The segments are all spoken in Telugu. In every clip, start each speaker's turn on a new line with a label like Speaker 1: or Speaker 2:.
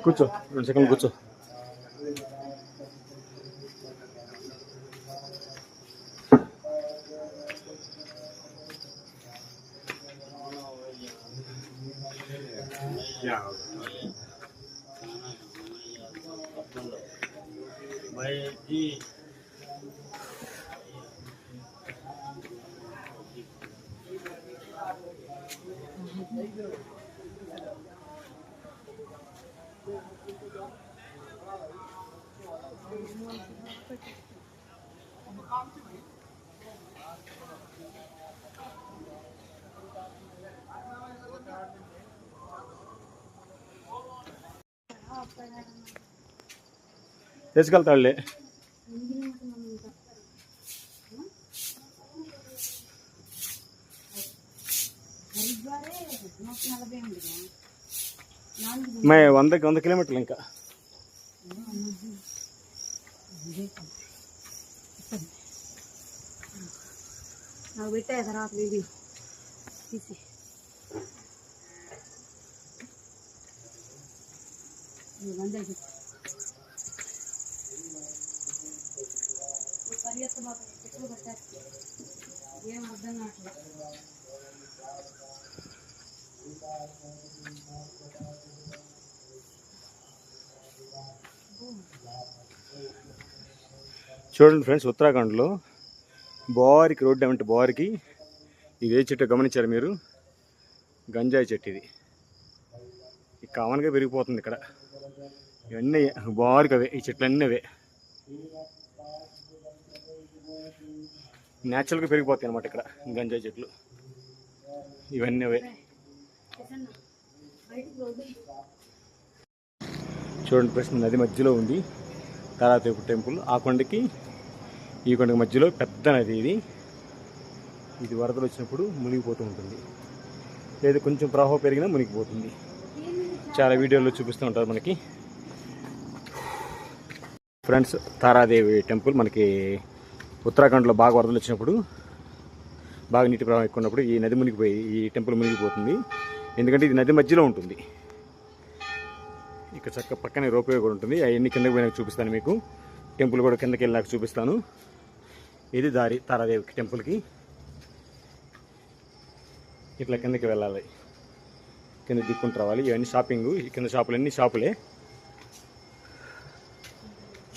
Speaker 1: కూర్చో 2 సెకండ్లు కూర్చో. తీసుకెళ్తాడులే. మే 100 కిలోమీటర్లు ఇంకా.
Speaker 2: నాకు పెట్టే తర్వాత వీడియో తీసి పరిగెత్త మాత్రం ఎక్కువ పెట్టేస్తే ఏం అర్థం కావట్లేదు.
Speaker 1: చూడండి ఫ్రెండ్స్, ఉత్తరాఖండ్లో బారికి రోడ్డు ఏమంటే బారికి ఇది ఏ చెట్టు గమనించారు మీరు? గంజాయి చెట్టు. ఇది కామన్గా పెరిగిపోతుంది ఇక్కడ. ఇవన్నీ బారికి అవే, ఈ చెట్లు అన్నీ అవే న్యాచురల్గా పెరిగిపోతాయి అన్నమాట ఇక్కడ గంజాయి చెట్లు. ఇవన్నీ అవే. చూడండి ప్రశ్న, నది మధ్యలో ఉంది తారాదేవి టెంపుల్. ఆ కొండకి ఈ కొండకి మధ్యలో పెద్ద నది ఇది. ఇది వరదలు వచ్చినప్పుడు మునిగిపోతూ ఉంటుంది, లేదా కొంచెం ప్రవాహం పెరిగినా మునిగిపోతుంది. చాలా వీడియోల్లో చూపిస్తూ ఉంటారు మనకి. ఫ్రెండ్స్, తారాదేవి టెంపుల్ మనకి ఉత్తరాఖండ్లో బాగా వరదలు వచ్చినప్పుడు, బాగా నీటి ప్రవాహం ఎక్కువ ఉన్నప్పుడు ఈ నది మునిగిపోయి ఈ టెంపుల్ మునిగిపోతుంది. ఎందుకంటే ఇది నది మధ్యలో ఉంటుంది. ఇక్కడ చక్క పక్కనే రోప్వే కూడా ఉంటుంది. అవన్నీ కిందకి పోయినాక చూపిస్తాను మీకు. టెంపుల్ కూడా కిందకి వెళ్ళాక చూపిస్తాను. ఇది దారి తారాదేవి టెంపుల్కి. ఇట్లా కిందకి వెళ్ళాలి, కింద దిక్కుంటూ రావాలి. ఇవన్నీ షాపింగ్, కింద షాపులన్నీ షాపులే.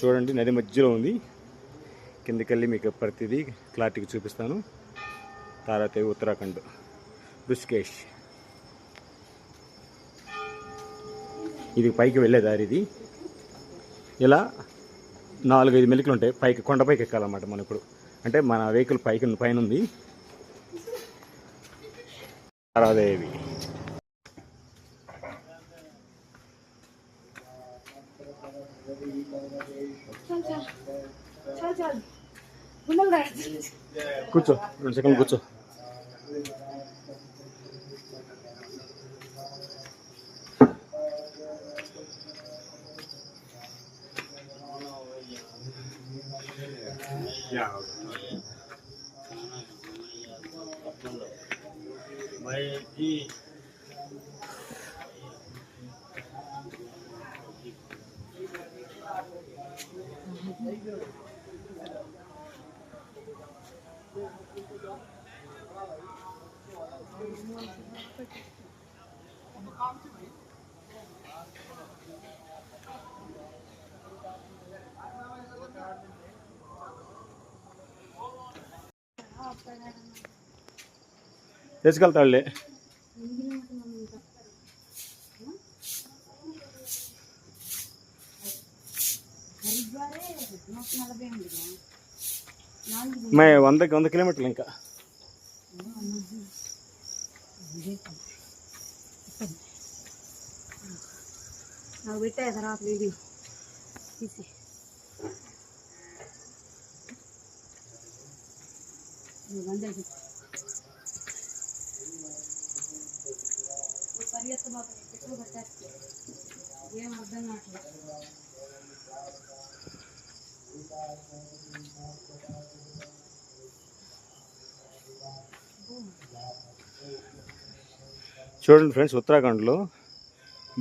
Speaker 1: చూడండి, నది మధ్యలో ఉంది. కిందకి వెళ్ళి మీకు ప్రతిదీ క్లారిటీకి చూపిస్తాను. తారాదేవి ఉత్తరాఖండ్, రుషికేష్. ఇది పైకి వెళ్ళే దారి. ఇది ఇలా 4-5 మెలికలు ఉంటాయి. పైకి కొండపైకి ఎక్కాలన్నమాట. మనం ఇప్పుడు అంటే మన వెహికల్ పైన ఉంది. తారాదేవి. కూర్చో 2 సెకండ్లు కూర్చో. తీసుకెళ్తాడులే. మే 100 కిలోమీటర్లు ఇంకా.
Speaker 2: నాకు పెట్టే తర్వాత వీడియో తీసి పరిగెత్త మాత్రం ఎక్కువ పెట్టేస్తే ఏం అర్థం కావట్లేదు.
Speaker 1: చూడండి ఫ్రెండ్స్, ఉత్తరాఖండ్లో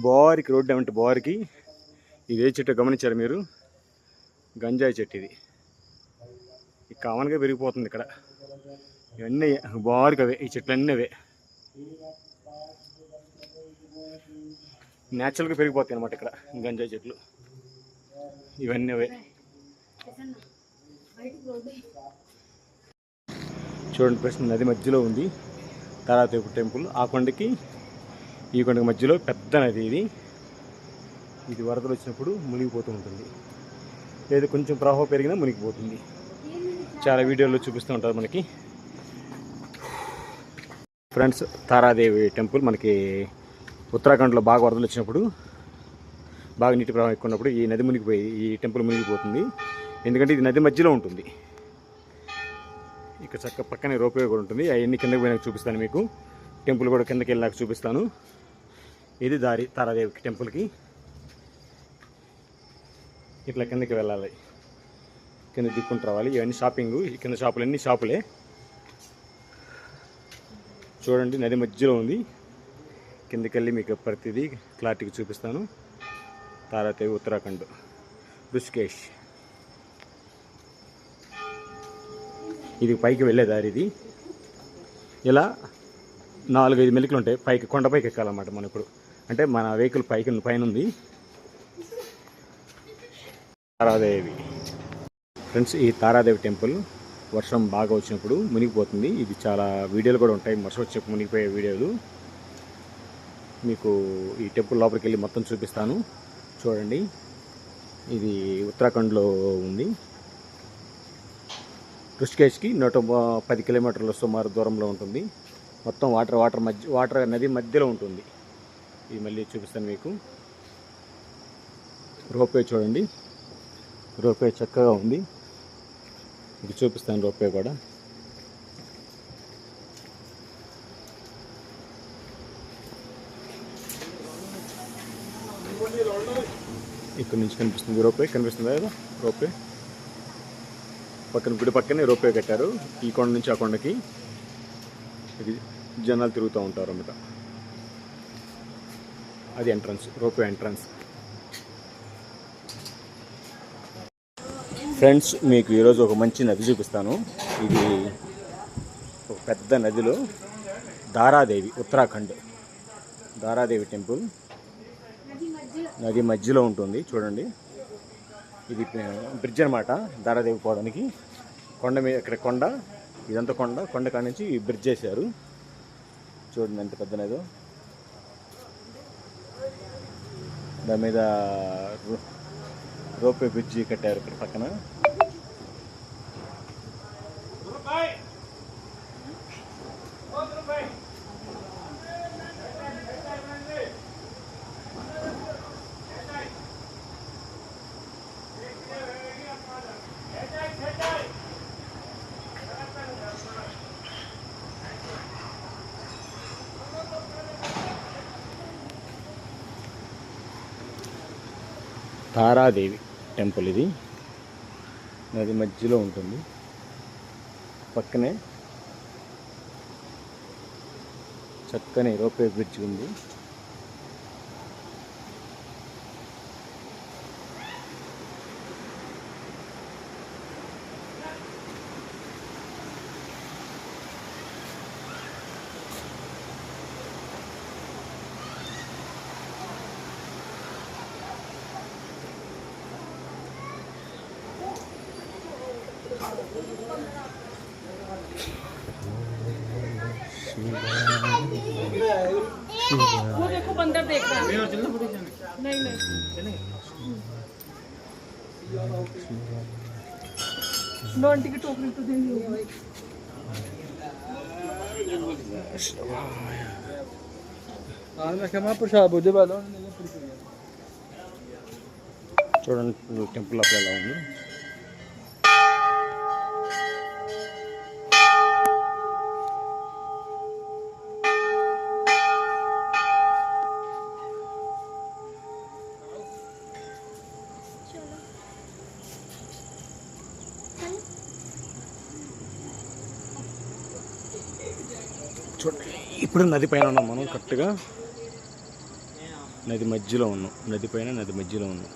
Speaker 1: బోరికి రోడ్డు ఏమంటే బోరికి ఇది ఏ చెట్టు గమనించారు మీరు? గంజాయి చెట్టు ఇది. కామన్గా పెరిగిపోతుంది ఇక్కడ. ఇవన్నీ బోరికి అవే, ఈ చెట్లన్నీ అవే న్యాచురల్గా పెరిగిపోతాయి అన్నమాట ఇక్కడ గంజాయి చెట్లు. ఇవన్నీ అవే. చూడండి ఫ్రెండ్స్, నది మధ్యలో ఉంది తారాదేవి టెంపుల్. ఆ కొండకి ఈ కొండకి మధ్యలో పెద్ద నది ఇది. ఇది వరదలు వచ్చినప్పుడు మునిగిపోతూ ఉంటుంది, లేదా కొంచెం ప్రవాహం పెరిగినా మునిగిపోతుంది. చాలా వీడియోల్లో చూపిస్తూ ఉంటారు మనకి. ఫ్రెండ్స్, తారాదేవి టెంపుల్ మనకి ఉత్తరాఖండ్లో బాగా వరదలు వచ్చినప్పుడు, బాగా నీటి ప్రవాహం ఎక్కువ ఉన్నప్పుడు ఈ నది మునిగిపోయి ఈ టెంపుల్ మునిగిపోతుంది. ఎందుకంటే ఇది నది మధ్యలో ఉంటుంది. ఇక్కడ చక్క పక్కనే రోప్వే కూడా ఉంటుంది. అవన్నీ కిందకి పోయినాక చూపిస్తాను మీకు. టెంపుల్ కూడా కిందకి వెళ్ళాక చూపిస్తాను. ఇది దారి తారాదేవి టెంపుల్కి. ఇట్లా కిందకి వెళ్ళాలి, కింద దిక్కుంటూ రావాలి. ఇవన్నీ షాపింగ్, కింద షాపులన్నీ షాపులే. చూడండి, నది మధ్యలో ఉంది. కిందకి వెళ్ళి మీకు ప్రతిదీ క్లారిటీకి చూపిస్తాను. తారాదేవి ఉత్తరాఖండ్, ఋషికేష్. ఇది పైకి వెళ్ళే దారి. ఇది ఇలా 4-5 మెలికలు ఉంటాయి. పైకి కొండపైకి ఎక్కాలన్నమాట. మనం ఇప్పుడు అంటే మన వెహికల్ పైన ఉంది. తారాదేవి ఫ్రెండ్స్, ఈ తారాదేవి టెంపుల్ వర్షం బాగా వచ్చినప్పుడు మునిగిపోతుంది. ఇది చాలా వీడియోలు కూడా ఉంటాయి, వర్షం వచ్చినప్పుడు మునిగిపోయే వీడియోలు. మీకు ఈ టెంపుల్ లోపలికి వెళ్ళి మొత్తం చూపిస్తాను. చూడండి, ఇది ఉత్తరాఖండ్లో ఉంది. ఋషికేష్కి 110 కిలోమీటర్ల సుమారు దూరంలో ఉంటుంది. మొత్తం వాటర్ నది మధ్యలో ఉంటుంది. ఇది మళ్ళీ చూపిస్తాను మీకు. రోప్వే చూడండి, రోప్వే చక్కగా ఉంది. ఇది చూపిస్తాను రోప్వే కూడా. ఇక్కడ నుంచి కనిపిస్తుంది రోప్వే, కనిపిస్తుందా కదా రోప్వే? పక్కన గుడి పక్కనే రోప్వే కట్టారు. ఈ కొండ నుంచి ఆ కొండకి ఇది జనాలు తిరుగుతూ ఉంటారు అన్నమాట. అది ఎంట్రన్స్, రోప్వే ఎంట్రన్స్. ఫ్రెండ్స్, మీకు ఈరోజు ఒక మంచి నది చూపిస్తాను. ఇది ఒక పెద్ద నదిలో దారాదేవి, ఉత్తరాఖండ్ దారాదేవి టెంపుల్ నది మధ్యలో ఉంటుంది. చూడండి, ఇది బ్రిడ్జ్ అనమాట దారాదేవి పోవడానికి. కొండ మీద, ఇక్కడ కొండ, ఇదంతా కొండ కాడ నుంచి బ్రిడ్జ్ చేశారు. చూడండి ఎంత పెద్ద నదో. దాని మీద రోప్వే బ్రిడ్జి కట్టారు ఇక్కడ పక్కన. తారాదేవి టెంపుల్ ఇది నది మధ్యలో ఉంటుంది. పక్కనే చక్కని రోప్వే బ్రిడ్జ్ ఉంది.
Speaker 2: वो देखो बंदर देख रहा है। नहीं नो आंटी की टोकरी तो देनी होगी।
Speaker 1: చూడండి టెంపుల్ అప్పుడు ఎలా ఉంది. చూడండి, ఇప్పుడు నది పైన ఉన్నాం మనం, కరెక్ట్గా నది మధ్యలో ఉన్నాం. నది పైన నది మధ్యలో ఉన్నాం.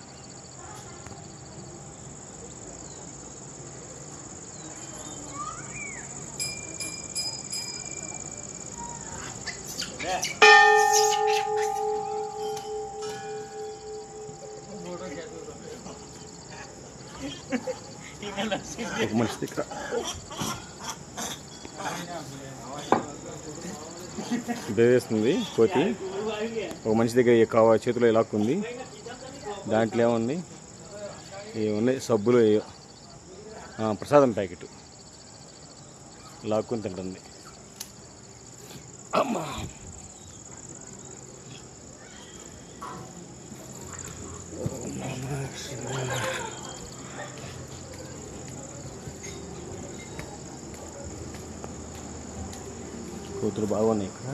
Speaker 1: ఒక మనిషి దగ్గర బెదిరిస్తుంది కోతి. ఒక మనిషి దగ్గర చేతిలో ఇలాక్కుంది. దాంట్లో ఏముంది, ఏమున్నాయి సబ్బులు, ప్రసాదం ప్యాకెట్ లాక్కుని తింటుంది. అమ్మా కూతురు బాగున్నాయి ఇక్కడ.